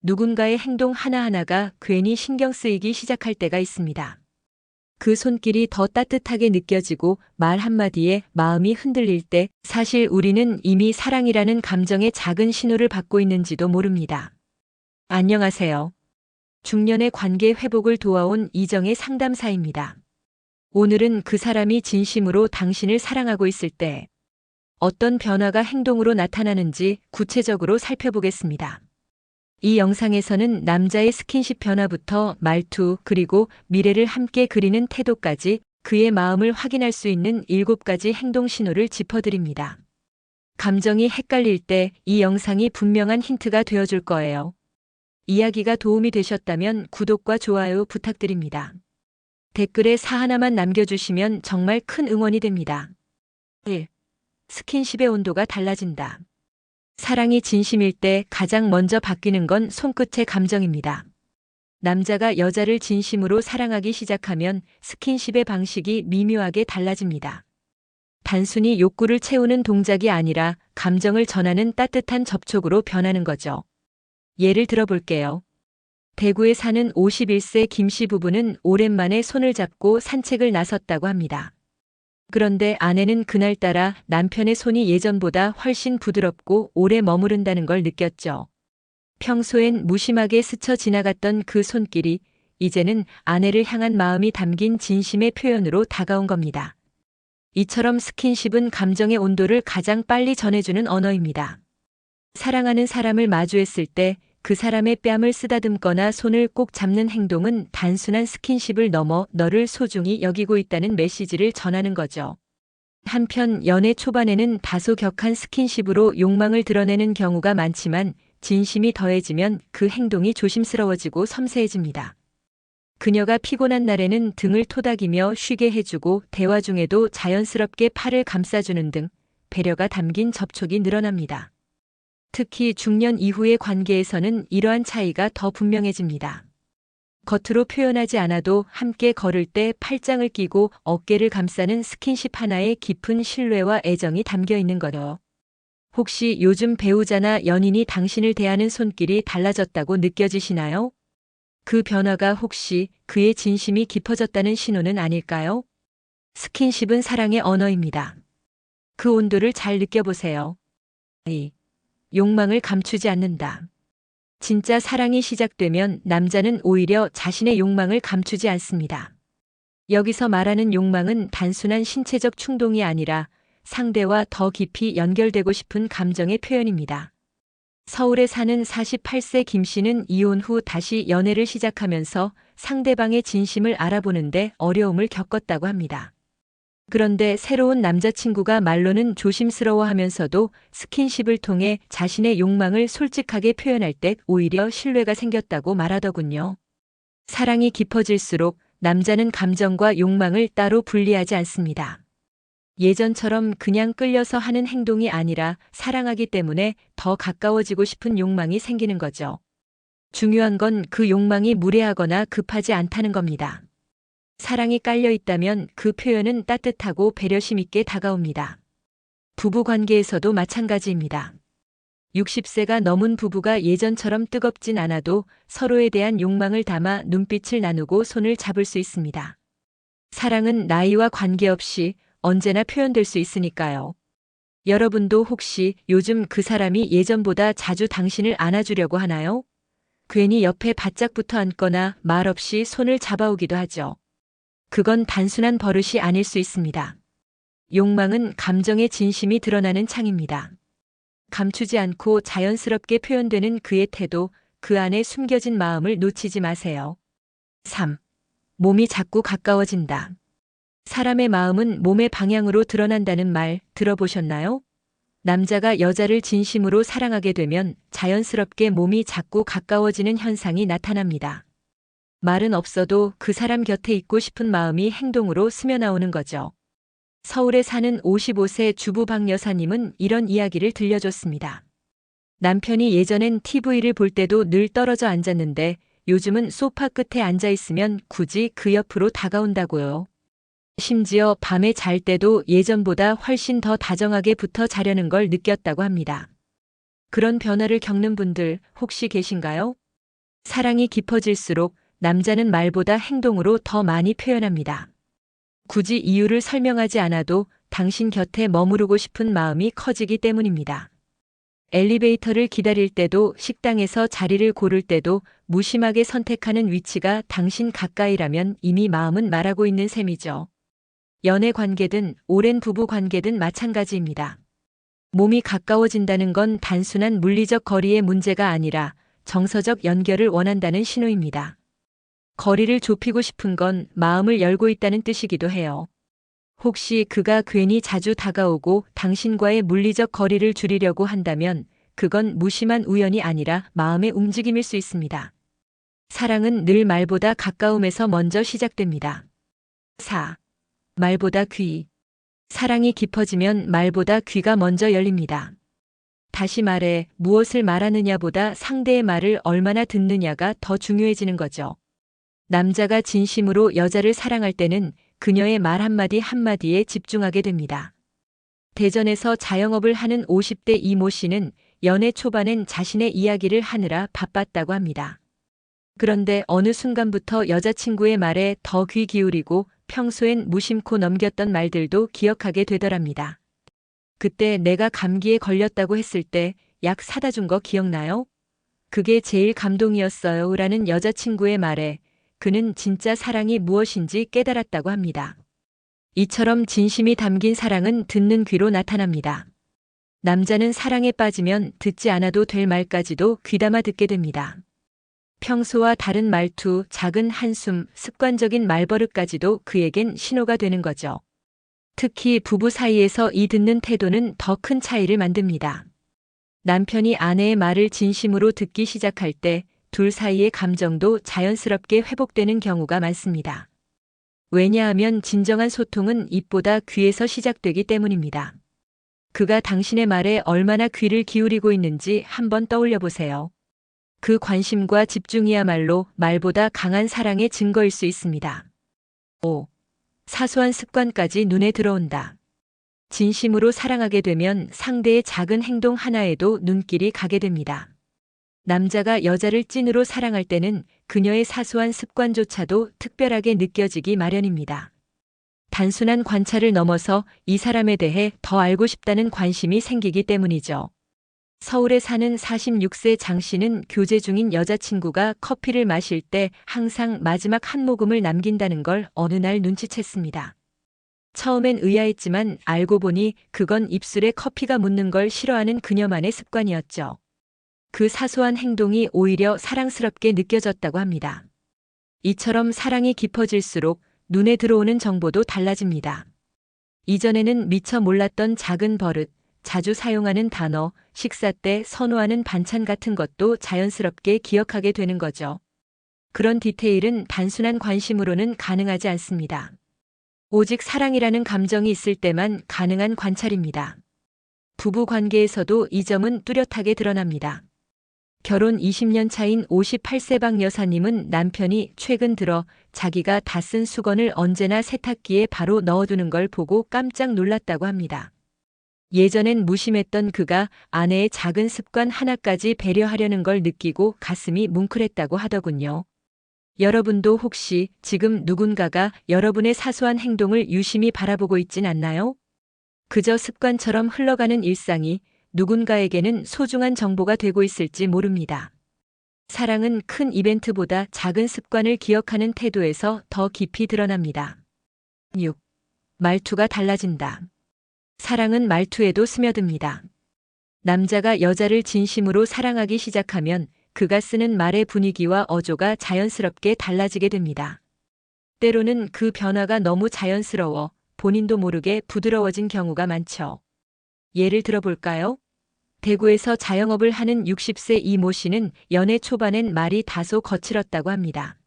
누군가의 행동 하나하나가 괜히 신경 쓰이기 시작할 때가 있습니다. 그 손길이 더 따뜻하게 느껴지고 말 한마디에 마음이 흔들릴 때 사실 우리는 이미 사랑이라는 감정의 작은 신호를 받고 있는지도 모릅니다. 안녕하세요. 중년의 관계 회복을 도와온 이정의 상담사입니다. 오늘은 그 사람이 진심으로 당신을 사랑하고 있을 때 어떤 변화가 행동으로 나타나는지 구체적으로 살펴보겠습니다. 이 영상에서는 남자의 스킨십 변화부터 말투 그리고 미래를 함께 그리는 태도까지 그의 마음을 확인할 수 있는 7가지 행동 신호를 짚어드립니다. 감정이 헷갈릴 때 이 영상이 분명한 힌트가 되어줄 거예요. 이야기가 도움이 되셨다면 구독과 좋아요 부탁드립니다. 댓글에 사 하나만 남겨주시면 정말 큰 응원이 됩니다. 1. 스킨십의 온도가 달라진다. 사랑이 진심일 때 가장 먼저 바뀌는 건 손끝의 감정입니다. 남자가 여자를 진심으로 사랑하기 시작하면 스킨십의 방식이 미묘하게 달라집니다. 단순히 욕구를 채우는 동작이 아니라 감정을 전하는 따뜻한 접촉으로 변하는 거죠. 예를 들어볼게요. 대구에 사는 51세 김씨 부부는 오랜만에 손을 잡고 산책을 나섰다고 합니다. 그런데 아내는 그날따라 남편의 손이 예전보다 훨씬 부드럽고 오래 머무른다는 걸 느꼈죠. 평소엔 무심하게 스쳐 지나갔던 그 손길이 이제는 아내를 향한 마음이 담긴 진심의 표현으로 다가온 겁니다. 이처럼 스킨십은 감정의 온도를 가장 빨리 전해주는 언어입니다. 사랑하는 사람을 마주했을 때 그 사람의 뺨을 쓰다듬거나 손을 꼭 잡는 행동은 단순한 스킨십을 넘어 너를 소중히 여기고 있다는 메시지를 전하는 거죠. 한편 연애 초반에는 다소 격한 스킨십으로 욕망을 드러내는 경우가 많지만 진심이 더해지면 그 행동이 조심스러워지고 섬세해집니다. 그녀가 피곤한 날에는 등을 토닥이며 쉬게 해주고 대화 중에도 자연스럽게 팔을 감싸주는 등 배려가 담긴 접촉이 늘어납니다. 특히 중년 이후의 관계에서는 이러한 차이가 더 분명해집니다. 겉으로 표현하지 않아도 함께 걸을 때 팔짱을 끼고 어깨를 감싸는 스킨십 하나에 깊은 신뢰와 애정이 담겨 있는 거요. 혹시 요즘 배우자나 연인이 당신을 대하는 손길이 달라졌다고 느껴지시나요? 그 변화가 혹시 그의 진심이 깊어졌다는 신호는 아닐까요? 스킨십은 사랑의 언어입니다. 그 온도를 잘 느껴보세요. 2. 욕망을 감추지 않는다. 진짜 사랑이 시작되면 남자는 오히려 자신의 욕망을 감추지 않습니다. 여기서 말하는 욕망은 단순한 신체적 충동이 아니라 상대와 더 깊이 연결되고 싶은 감정의 표현입니다. 서울에 사는 48세 김 씨는 이혼 후 다시 연애를 시작하면서 상대방의 진심을 알아보는데 어려움을 겪었다고 합니다. 그런데 새로운 남자친구가 말로는 조심스러워하면서도 스킨십을 통해 자신의 욕망을 솔직하게 표현할 때 오히려 신뢰가 생겼다고 말하더군요. 사랑이 깊어질수록 남자는 감정과 욕망을 따로 분리하지 않습니다. 예전처럼 그냥 끌려서 하는 행동이 아니라 사랑하기 때문에 더 가까워지고 싶은 욕망이 생기는 거죠. 중요한 건 그 욕망이 무례하거나 급하지 않다는 겁니다. 사랑이 깔려 있다면 그 표현은 따뜻하고 배려심 있게 다가옵니다. 부부 관계에서도 마찬가지입니다. 60세가 넘은 부부가 예전처럼 뜨겁진 않아도 서로에 대한 욕망을 담아 눈빛을 나누고 손을 잡을 수 있습니다. 사랑은 나이와 관계없이 언제나 표현될 수 있으니까요. 여러분도 혹시 요즘 그 사람이 예전보다 자주 당신을 안아주려고 하나요? 괜히 옆에 바짝 붙어 앉거나 말없이 손을 잡아오기도 하죠. 그건 단순한 버릇이 아닐 수 있습니다. 욕망은 감정의 진심이 드러나는 창입니다. 감추지 않고 자연스럽게 표현되는 그의 태도, 그 안에 숨겨진 마음을 놓치지 마세요. 3. 몸이 자꾸 가까워진다. 사람의 마음은 몸의 방향으로 드러난다는 말 들어보셨나요? 남자가 여자를 진심으로 사랑하게 되면 자연스럽게 몸이 자꾸 가까워지는 현상이 나타납니다. 말은 없어도 그 사람 곁에 있고 싶은 마음이 행동으로 스며나오는 거죠. 서울에 사는 55세 주부 박 여사님은 이런 이야기를 들려줬습니다. 남편이 예전엔 TV를 볼 때도 늘 떨어져 앉았는데 요즘은 소파 끝에 앉아 있으면 굳이 그 옆으로 다가온다고요. 심지어 밤에 잘 때도 예전보다 훨씬 더 다정하게 붙어 자려는 걸 느꼈다고 합니다. 그런 변화를 겪는 분들 혹시 계신가요? 사랑이 깊어질수록 남자는 말보다 행동으로 더 많이 표현합니다. 굳이 이유를 설명하지 않아도 당신 곁에 머무르고 싶은 마음이 커지기 때문입니다. 엘리베이터를 기다릴 때도, 식당에서 자리를 고를 때도 무심하게 선택하는 위치가 당신 가까이라면 이미 마음은 말하고 있는 셈이죠. 연애 관계든 오랜 부부 관계든 마찬가지입니다. 몸이 가까워진다는 건 단순한 물리적 거리의 문제가 아니라 정서적 연결을 원한다는 신호입니다. 거리를 좁히고 싶은 건 마음을 열고 있다는 뜻이기도 해요. 혹시 그가 괜히 자주 다가오고 당신과의 물리적 거리를 줄이려고 한다면 그건 무심한 우연이 아니라 마음의 움직임일 수 있습니다. 사랑은 늘 말보다 가까움에서 먼저 시작됩니다. 4. 말보다 귀. 사랑이 깊어지면 말보다 귀가 먼저 열립니다. 다시 말해, 무엇을 말하느냐보다 상대의 말을 얼마나 듣느냐가 더 중요해지는 거죠. 남자가 진심으로 여자를 사랑할 때는 그녀의 말 한마디 한마디에 집중하게 됩니다. 대전에서 자영업을 하는 50대 이모 씨는 연애 초반엔 자신의 이야기를 하느라 바빴다고 합니다. 그런데 어느 순간부터 여자친구의 말에 더 귀 기울이고 평소엔 무심코 넘겼던 말들도 기억하게 되더랍니다. 그때 내가 감기에 걸렸다고 했을 때 약 사다 준 거 기억나요? 그게 제일 감동이었어요. 라는 여자친구의 말에 그는 진짜 사랑이 무엇인지 깨달았다고 합니다. 이처럼 진심이 담긴 사랑은 듣는 귀로 나타납니다. 남자는 사랑에 빠지면 듣지 않아도 될 말까지도 귀담아 듣게 됩니다. 평소와 다른 말투, 작은 한숨, 습관적인 말버릇까지도 그에겐 신호가 되는 거죠. 특히 부부 사이에서 이 듣는 태도는 더 큰 차이를 만듭니다. 남편이 아내의 말을 진심으로 듣기 시작할 때 둘 사이의 감정도 자연스럽게 회복되는 경우가 많습니다. 왜냐하면 진정한 소통은 입보다 귀에서 시작되기 때문입니다. 그가 당신의 말에 얼마나 귀를 기울이고 있는지 한번 떠올려 보세요. 그 관심과 집중이야말로 말보다 강한 사랑의 증거일 수 있습니다. 5. 사소한 습관까지 눈에 들어온다. 진심으로 사랑하게 되면 상대의 작은 행동 하나에도 눈길이 가게 됩니다. 남자가 여자를 찐으로 사랑할 때는 그녀의 사소한 습관조차도 특별하게 느껴지기 마련입니다. 단순한 관찰을 넘어서 이 사람에 대해 더 알고 싶다는 관심이 생기기 때문이죠. 서울에 사는 46세 장 씨는 교제 중인 여자친구가 커피를 마실 때 항상 마지막 한 모금을 남긴다는 걸 어느 날 눈치챘습니다. 처음엔 의아했지만 알고 보니 그건 입술에 커피가 묻는 걸 싫어하는 그녀만의 습관이었죠. 그 사소한 행동이 오히려 사랑스럽게 느껴졌다고 합니다. 이처럼 사랑이 깊어질수록 눈에 들어오는 정보도 달라집니다. 이전에는 미처 몰랐던 작은 버릇, 자주 사용하는 단어, 식사 때 선호하는 반찬 같은 것도 자연스럽게 기억하게 되는 거죠. 그런 디테일은 단순한 관심으로는 가능하지 않습니다. 오직 사랑이라는 감정이 있을 때만 가능한 관찰입니다. 부부 관계에서도 이 점은 뚜렷하게 드러납니다. 결혼 20년 차인 58세 박 여사님은 남편이 최근 들어 자기가 다 쓴 수건을 언제나 세탁기에 바로 넣어두는 걸 보고 깜짝 놀랐다고 합니다. 예전엔 무심했던 그가 아내의 작은 습관 하나까지 배려하려는 걸 느끼고 가슴이 뭉클했다고 하더군요. 여러분도 혹시 지금 누군가가 여러분의 사소한 행동을 유심히 바라보고 있진 않나요? 그저 습관처럼 흘러가는 일상이 누군가에게는 소중한 정보가 되고 있을지 모릅니다. 사랑은 큰 이벤트보다 작은 습관을 기억하는 태도에서 더 깊이 드러납니다. 6. 말투가 달라진다. 사랑은 말투에도 스며듭니다. 남자가 여자를 진심으로 사랑하기 시작하면 그가 쓰는 말의 분위기와 어조가 자연스럽게 달라지게 됩니다. 때로는 그 변화가 너무 자연스러워 본인도 모르게 부드러워진 경우가 많죠. 예를 들어볼까요? 대구에서 자영업을 하는 60세 이모 씨는 연애 초반엔 말이 다소 거칠었다고 합니다.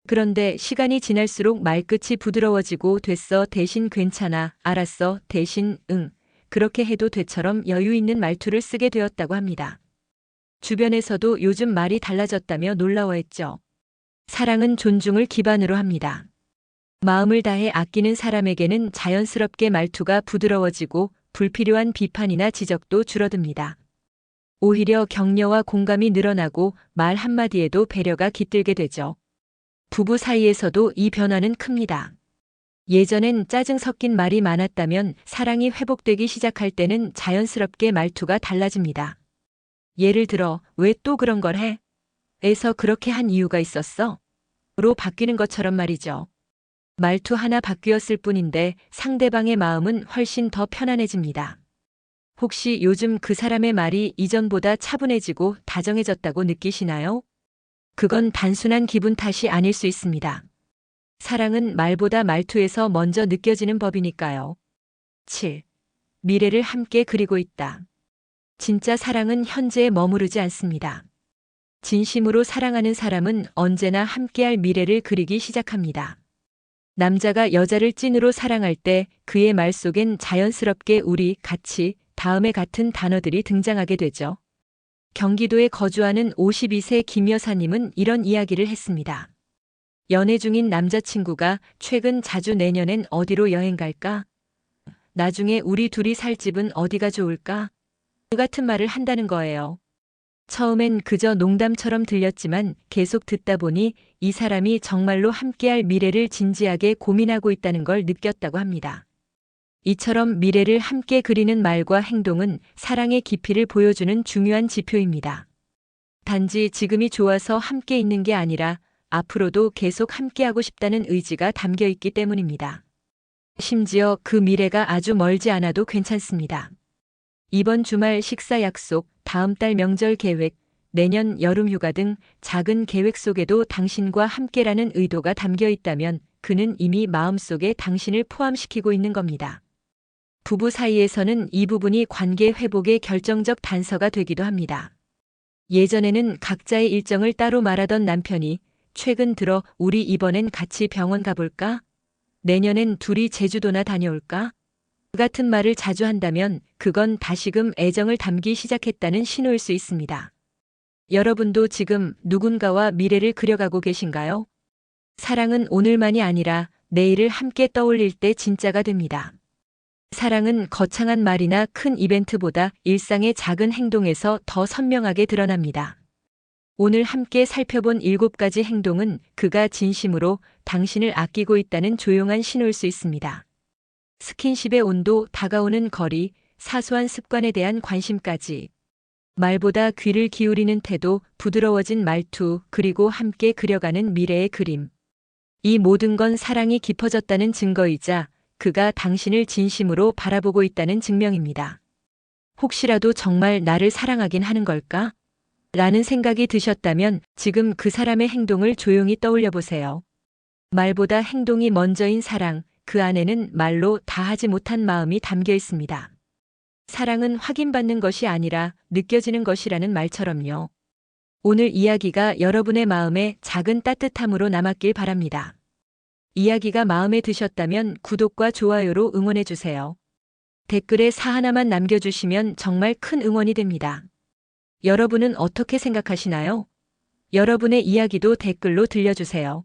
그런데 시간이 지날수록 말끝이 부드러워지고 됐어, 대신 괜찮아, 알았어, 대신 응, 그렇게 해도 돼처럼 여유 있는 말투를 쓰게 되었다고 합니다. 주변에서도 요즘 말이 달라졌다며 놀라워했죠. 사랑은 존중을 기반으로 합니다. 마음을 다해 아끼는 사람에게는 자연스럽게 말투가 부드러워지고 불필요한 비판이나 지적도 줄어듭니다. 오히려 격려와 공감이 늘어나고 말 한마디에도 배려가 깃들게 되죠. 부부 사이에서도 이 변화는 큽니다. 예전엔 짜증 섞인 말이 많았다면 사랑이 회복되기 시작할 때는 자연스럽게 말투가 달라집니다. 예를 들어, 왜 또 그런 걸 해? 에서 그렇게 한 이유가 있었어? 로 바뀌는 것처럼 말이죠. 말투 하나 바뀌었을 뿐인데 상대방의 마음은 훨씬 더 편안해집니다. 혹시 요즘 그 사람의 말이 이전보다 차분해지고 다정해졌다고 느끼시나요? 그건 단순한 기분 탓이 아닐 수 있습니다. 사랑은 말보다 말투에서 먼저 느껴지는 법이니까요. 7. 미래를 함께 그리고 있다. 진짜 사랑은 현재에 머무르지 않습니다. 진심으로 사랑하는 사람은 언제나 함께할 미래를 그리기 시작합니다. 남자가 여자를 찐으로 사랑할 때 그의 말 속엔 자연스럽게 우리, 같이, 다음에 같은 단어들이 등장하게 되죠. 경기도에 거주하는 52세 김 여사님은 이런 이야기를 했습니다. 연애 중인 남자친구가 최근 자주 내년엔 어디로 여행 갈까? 나중에 우리 둘이 살 집은 어디가 좋을까? 그 같은 말을 한다는 거예요. 처음엔 그저 농담처럼 들렸지만 계속 듣다 보니 이 사람이 정말로 함께할 미래를 진지하게 고민하고 있다는 걸 느꼈다고 합니다. 이처럼 미래를 함께 그리는 말과 행동은 사랑의 깊이를 보여주는 중요한 지표입니다. 단지 지금이 좋아서 함께 있는 게 아니라 앞으로도 계속 함께하고 싶다는 의지가 담겨 있기 때문입니다. 심지어 그 미래가 아주 멀지 않아도 괜찮습니다. 이번 주말 식사 약속, 다음 달 명절 계획, 내년 여름 휴가 등 작은 계획 속에도 당신과 함께라는 의도가 담겨 있다면 그는 이미 마음속에 당신을 포함시키고 있는 겁니다. 부부 사이에서는 이 부분이 관계 회복의 결정적 단서가 되기도 합니다. 예전에는 각자의 일정을 따로 말하던 남편이 최근 들어 우리 이번엔 같이 병원 가볼까? 내년엔 둘이 제주도나 다녀올까? 같은 말을 자주 한다면 그건 다시금 애정을 담기 시작했다는 신호일 수 있습니다. 여러분도 지금 누군가와 미래를 그려가고 계신가요? 사랑은 오늘만이 아니라 내일을 함께 떠올릴 때 진짜가 됩니다. 사랑은 거창한 말이나 큰 이벤트보다 일상의 작은 행동에서 더 선명하게 드러납니다. 오늘 함께 살펴본 7가지 행동은 그가 진심으로 당신을 아끼고 있다는 조용한 신호일 수 있습니다. 스킨십의 온도, 다가오는 거리, 사소한 습관에 대한 관심까지. 말보다 귀를 기울이는 태도, 부드러워진 말투, 그리고 함께 그려가는 미래의 그림. 이 모든 건 사랑이 깊어졌다는 증거이자 그가 당신을 진심으로 바라보고 있다는 증명입니다. 혹시라도 정말 나를 사랑하긴 하는 걸까? 라는 생각이 드셨다면 지금 그 사람의 행동을 조용히 떠올려 보세요. 말보다 행동이 먼저인 사랑, 그 안에는 말로 다하지 못한 마음이 담겨 있습니다. 사랑은 확인받는 것이 아니라 느껴지는 것이라는 말처럼요. 오늘 이야기가 여러분의 마음에 작은 따뜻함으로 남았길 바랍니다. 이야기가 마음에 드셨다면 구독과 좋아요로 응원해 주세요. 댓글에 사 하나만 남겨주시면 정말 큰 응원이 됩니다. 여러분은 어떻게 생각하시나요? 여러분의 이야기도 댓글로 들려주세요.